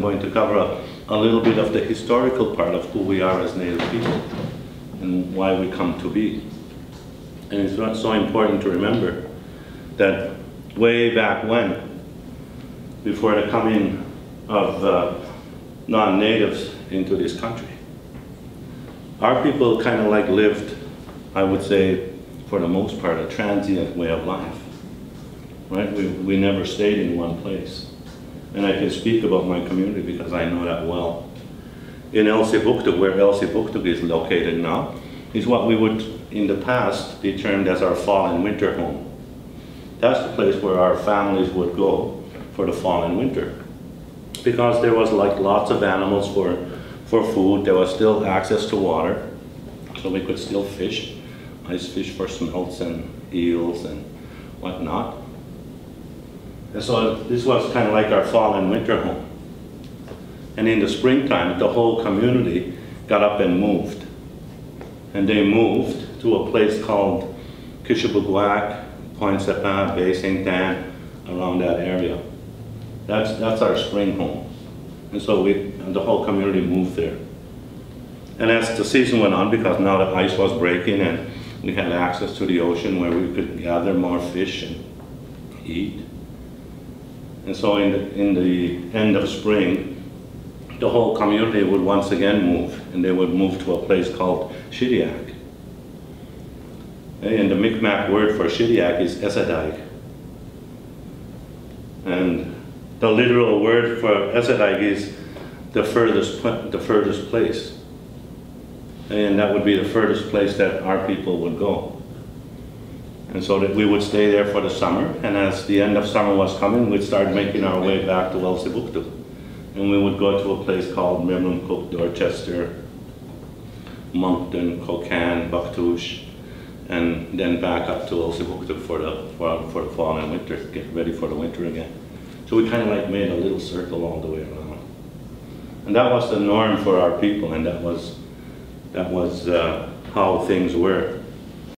going to cover a little bit of the historical part of who we are as Native people and why we come to be. And it's not so important to remember that way back when, before the coming of non-natives into this country, our people kind of like lived, I would say, for the most part, a transient way of life. Right? We never stayed in one place. And I can speak about my community because I know that well. In Elsipogtog, where Elsipogtog is located now, is what we would, in the past, be termed as our fall and winter home. That's the place where our families would go for the fall and winter. Because there was like lots of animals for food, there was still access to water, so we could still fish, ice fish for smelts and eels and whatnot. And so this was kind of like our fall and winter home. And in the springtime, the whole community got up and moved. And they moved to a place called Kishibuguak, Point Sepa, Bay St. Anne, around that area. That's our spring home. And so the whole community moved there. And as the season went on, because now the ice was breaking and we had access to the ocean where we could gather more fish and eat. And so in the end of spring, the whole community would once again move, and they would move to a place called Shediac. And the Mi'kmaq word for Shediac is Esadag. And the literal word for Esadag is the furthest place. And that would be the furthest place that our people would go. And so that we would stay there for the summer, and as the end of summer was coming, we'd start making our way back to Elsipogtog. And we would go to a place called Mirnuncook, Dorchester, Moncton, Kokan, Bucktouche, and then back up to Elsipogtog for the fall and winter, get ready for the winter again. So we kind of like made a little circle all the way around. And that was the norm for our people, and that was how things were.